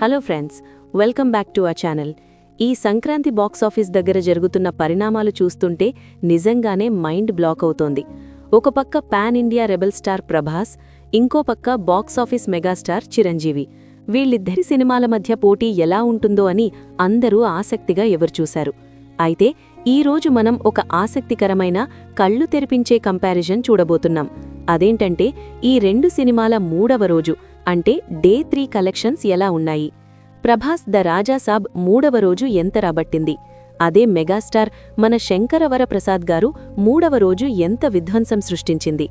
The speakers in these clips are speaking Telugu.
Hello friends, welcome back to our channel. ఈ సంక్రాంతి బాక్సాఫీస్ దగ్గర జరుగుతున్న పరిణామాలు చూస్తుంటే నిజంగానే మైండ్ బ్లాక్ అవుతోంది. ఒక పక్క pan India rebel star Prabhas, ఇంకో పక్క బాక్సాఫీస్ మెగాస్టార్ చిరంజీవి. వీళ్ళిద్దరి సినిమాల మధ్య పోటీ ఎలా ఉంటుందో అని అందరూ ఆసక్తిగా ఎదురుచూశారు. అయితే ఈరోజు మనం ఒక ఆసక్తికరమైన కళ్ళు తెరిపించే కంపారిజన్ చూడబోతున్నాం. అదేంటంటే ఈ రెండు సినిమాల మూడవ రోజు అంటే డే 3 కలెక్షన్స్ ఎలా ఉన్నాయి, ప్రభాస్ ద రాజాసాబ్ మూడవ రోజు ఎంత రాబట్టింది, అదే మెగాస్టార్ మన శంకరవరప్రసాద్ గారు మూడవ రోజు ఎంత విధ్వంసం సృష్టించింది,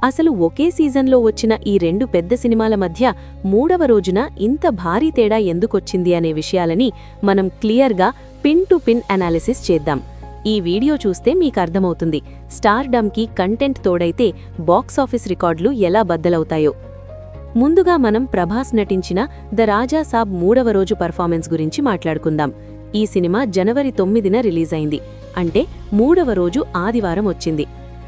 అసలు ఒకే సీజన్లో వచ్చిన ఈ రెండు పెద్ద సినిమాల మధ్య మూడవ రోజున ఇంత భారీ తేడా ఎందుకొచ్చింది అనే విషయాలని మనం క్లియర్గా పిన్ టు పిన్ అనాలిసిస్ చేద్దాం. ఈ వీడియో చూస్తే మీకు అర్థమవుతుంది స్టార్డమ్కి కంటెంట్ తోడైతే బాక్సాఫీస్ రికార్డులు ఎలా బద్దలవుతాయో. ముందుగా మనం ప్రభాస్ నటించిన ద రాజాసాబ్ మూడవ రోజు పర్ఫార్మెన్స్ గురించి మాట్లాడుకుందాం. ఈ సినిమా జనవరి 9న రిలీజ్ అయింది, అంటే మూడవ రోజు ఆదివారం వచ్చింది.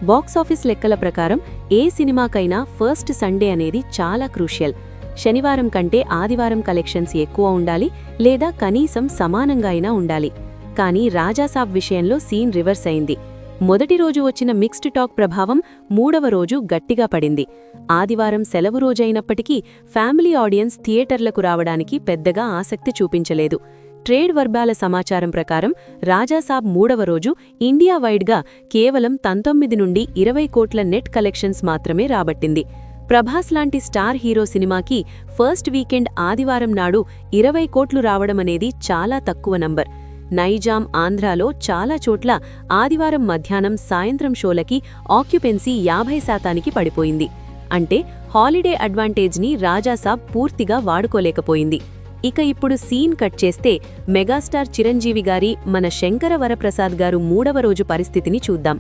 బాక్సాఫీస్ లెక్కల ప్రకారం ఏ సినిమాకైనా ఫస్ట్ సండే అనేది చాలా క్రూషియల్. శనివారం కంటే ఆదివారం కలెక్షన్స్ ఎక్కువ ఉండాలి, లేదా కనీసం సమానంగా అయినా ఉండాలి. కానీ రాజాసాబ్ విషయంలో సీన్ రివర్స్ అయింది. మొదటి రోజు వచ్చిన మిక్స్డ్ టాక్ ప్రభావం మూడవ రోజు గట్టిగా పడింది. ఆదివారం సెలవు రోజైనప్పటికీ ఫ్యామిలీ ఆడియన్స్ థియేటర్లకు రావడానికి పెద్దగా ఆసక్తి చూపించలేదు. ట్రేడ్ వర్గాల సమాచారం ప్రకారం రాజాసాబ్ మూడవ రోజు ఇండియా వైడ్గా కేవలం 19 నుండి 20 కోట్ల నెట్ కలెక్షన్స్ మాత్రమే రాబట్టింది. ప్రభాస్ లాంటి స్టార్ హీరో సినిమాకి ఫస్ట్ వీకెండ్ ఆదివారం నాడు 20 కోట్లు రావడమనేది చాలా తక్కువ నంబర్. నైజాం, ఆంధ్రాలో చాలా చోట్ల ఆదివారం మధ్యాహ్నం సాయంత్రం షోలకి ఆక్యుపెన్సీ 50% పడిపోయింది. అంటే హాలిడే అడ్వాంటేజ్ని రాజాసాబ్ పూర్తిగా వాడుకోలేకపోయింది. ఇక ఇప్పుడు సీన్ కట్ చేస్తే మెగాస్టార్ చిరంజీవి గారి మన శంకరవరప్రసాద్ గారు మూడవ రోజు పరిస్థితిని చూద్దాం.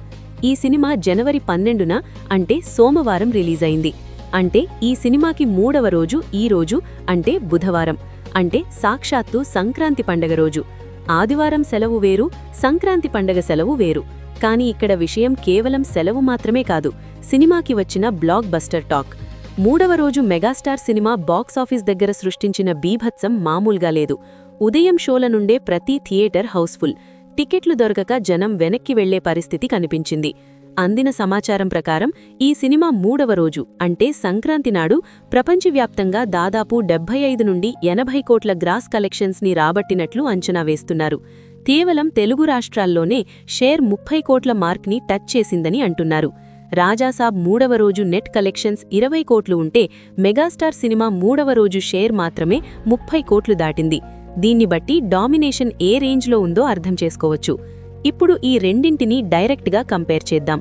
ఈ సినిమా జనవరి 12న అంటే సోమవారం రిలీజ్ అయింది. అంటే ఈ సినిమాకి మూడవ రోజు ఈ రోజు అంటే బుధవారం, అంటే సాక్షాత్తు సంక్రాంతి పండగ రోజు. ఆదివారం సెలవు వేరు, సంక్రాంతి పండగ సెలవు వేరు. కానీ ఇక్కడ విషయం కేవలం సెలవు మాత్రమే కాదు, సినిమాకి వచ్చిన బ్లాక్ బస్టర్ టాక్. మూడవ రోజు మెగాస్టార్ సినిమా బాక్సాఫీస్ దగ్గర సృష్టించిన బీభత్సం మామూలుగా లేదు. ఉదయం షోల నుండే ప్రతి థియేటర్ హౌస్ఫుల్. టికెట్లు దొరకక జనం వెనక్కి వెళ్లే పరిస్థితి కనిపించింది. అందిన సమాచారం ప్రకారం ఈ సినిమా మూడవ రోజు అంటే సంక్రాంతి నాడు ప్రపంచవ్యాప్తంగా దాదాపు 75 నుండి 80 కోట్ల గ్రాస్ కలెక్షన్స్ని రాబట్టినట్లు అంచనా వేస్తున్నారు. కేవలం తెలుగు రాష్ట్రాల్లోనే షేర్ 30 కోట్ల మార్క్ని టచ్ చేసిందని అంటున్నారు. రాజాసాబ్ మూడవ రోజు నెట్ కలెక్షన్స్ 20 కోట్లు ఉంటే మెగాస్టార్ సినిమా మూడవ రోజు షేర్ మాత్రమే 30 కోట్లు దాటింది. దీన్ని బట్టి డామినేషన్ ఏ రేంజ్లో ఉందో అర్థం చేసుకోవచ్చు. ఇప్పుడు ఈ రెండింటినీ డైరెక్ట్గా కంపేర్ చేద్దాం.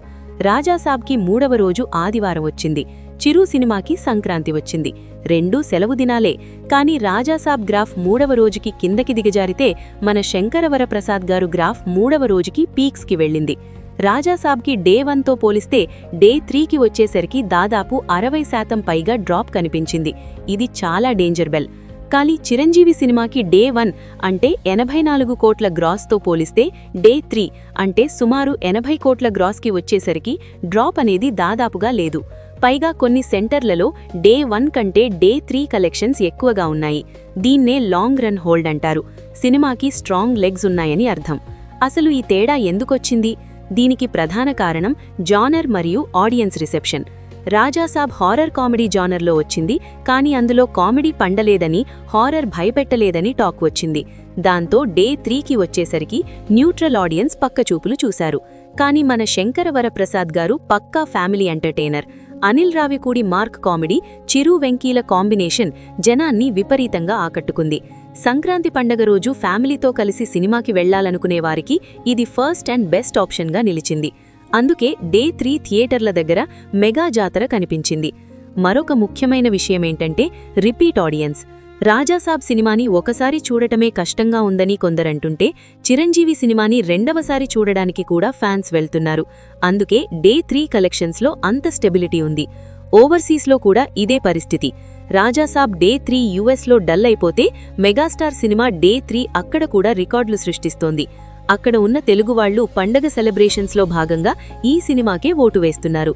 రాజాసాబ్కి మూడవ రోజు ఆదివారం వచ్చింది, చిరు సినిమాకి సంక్రాంతి వచ్చింది. రెండూ సెలవు దినాలే. కానీ రాజాసాబ్ గ్రాఫ్ మూడవ రోజుకి కిందకి దిగజారితే మన శంకరవరప్రసాద్ గారు గ్రాఫ్ మూడవ రోజుకి పీక్స్కి వెళ్ళింది. రాజాసాబ్కి డే 1తో పోలిస్తే డే 3కి వచ్చేసరికి దాదాపు 60% పైగా డ్రాప్ కనిపించింది. ఇది చాలా డేంజర్ బెల్. కానీ చిరంజీవి సినిమాకి డే 1 అంటే 84 కోట్ల గ్రాస్తో పోలిస్తే డే 3 అంటే సుమారు 80 కోట్ల గ్రాస్కి వచ్చేసరికి డ్రాప్ అనేది దాదాపుగా లేదు. పైగా కొన్ని సెంటర్లలో డే 1 కంటే డే 3 కలెక్షన్స్ ఎక్కువగా ఉన్నాయి. దీన్నే లాంగ్ రన్ హోల్డ్ అంటారు. సినిమాకి స్ట్రాంగ్ లెగ్స్ ఉన్నాయని అర్థం. అసలు ఈ తేడా ఎందుకొచ్చింది? దీనికి ప్రధాన కారణం జానర్ మరియు audience reception. Rajasaab horror comedy జానర్లో వచ్చింది, కానీ అందులో కామెడీ పండలేదని, హారర్ భయపెట్టలేదని టాక్ వచ్చింది. దాంతో డే 3కి వచ్చేసరికి న్యూట్రల్ ఆడియన్స్ పక్కచూపులు చూశారు. కానీ మన శంకరవరప్రసాద్ గారు పక్కా family entertainer. Anil Ravipudi mark comedy, Chiru వెంకీల కాంబినేషన్ జనాన్ని విపరీతంగా ఆకట్టుకుంది. సంక్రాంతి పండగ రోజు ఫ్యామిలీతో కలిసి సినిమాకి వెళ్లాలనుకునేవారికి ఇది ఫస్ట్ అండ్ బెస్ట్ ఆప్షన్గా నిలిచింది. అందుకే డే 3 థియేటర్ల దగ్గర మెగా జాతర కనిపించింది. మరొక ముఖ్యమైన విషయమేంటంటే రిపీట్ ఆడియన్స్. రాజాసాబ్ సినిమాని ఒకసారి చూడటమే కష్టంగా ఉందని కొందరంటుంటే చిరంజీవి సినిమాని రెండవసారి చూడడానికి కూడా ఫ్యాన్స్ వెళ్తున్నారు. అందుకే డే 3 కలెక్షన్స్లో అంత స్టెబిలిటీ ఉంది. ఓవర్సీస్లో కూడా ఇదే పరిస్థితి. రాజాసాబ్ డే 3 యుఎస్లో డల్ అయిపోతే మెగాస్టార్ సినిమా డే 3 అక్కడ కూడా రికార్డులు సృష్టిస్తోంది. అక్కడ ఉన్న తెలుగువాళ్లు పండగ సెలబ్రేషన్స్లో భాగంగా ఈ సినిమాకే ఓటు వేస్తున్నారు.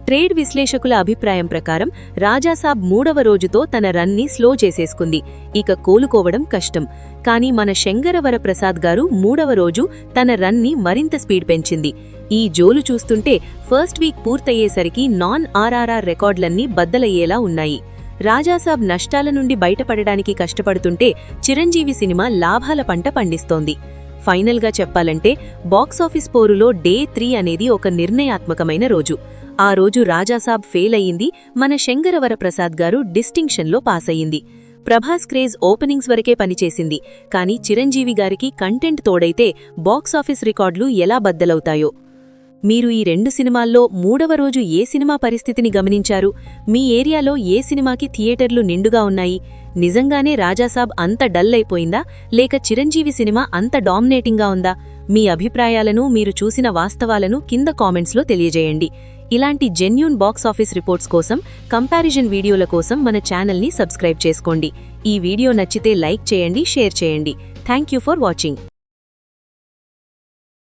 ట్రేడ్ విశ్లేషకుల అభిప్రాయం ప్రకారం రాజాసాబ్ 3వ రోజుతో తన రన్ని స్లో చేసేసుకుంది. ఇక కోలుకోవడం కష్టం. కానీ మన శంకరవర ప్రసాద్ గారు 3వ రోజు తన రన్ని మరింత స్పీడ్ పెంచింది. ఈ జోలు చూస్తుంటే ఫస్ట్ వీక్ పూర్తయ్యేసరికి నాన్ ఆర్ఆర్ఆర్ రికార్డులన్నీ బద్దలయ్యేలా ఉన్నాయి. రాజాసాబ్ నష్టాల నుండి బయటపడడానికి కష్టపడుతుంటే చిరంజీవి సినిమా లాభాల పంట పండిస్తోంది. ఫైనల్గా చెప్పాలంటే బాక్సాఫీస్ పోరులో డే 3 అనేది ఒక నిర్ణయాత్మకమైన రోజు. ఆ రోజు రాజాసాబ్ ఫెయిల్ అయ్యింది, మన శంకరవర ప్రసాద్ గారు డిస్టింక్షన్లో పాస్ అయ్యింది. ప్రభాస్ క్రేజ్ ఓపెనింగ్స్ వరకే పనిచేసింది, కానీ చిరంజీవి గారికి కంటెంట్ తోడైతే బాక్సాఫీస్ రికార్డులు ఎలా బద్దలవుతాయో. మీరు ఈ 2 సినిమాల్లో 3వ రోజు ఏ సినిమా పరిస్థితిని గమనించారు? మీ ఏరియాలో ఏ సినిమాకి థియేటర్లు నిండుగా ఉన్నాయి? నిజంగానే రాజాసాబ్ అంత డల్ అయిపోయిందా, లేక చిరంజీవి సినిమా అంత డామినేటింగ్గా ఉందా? మీ అభిప్రాయాలను, మీరు చూసిన వాస్తవాలను కింద కామెంట్స్లో తెలియజేయండి. ఇలాంటి జెన్యూన్ బాక్సాఫీస్ రిపోర్ట్స్ కోసం, కంపారిజన్ వీడియోల కోసం మన ఛానల్ని సబ్స్క్రైబ్ చేసుకోండి. ఈ వీడియో నచ్చితే లైక్ చేయండి, షేర్ చేయండి. Thank you for watching.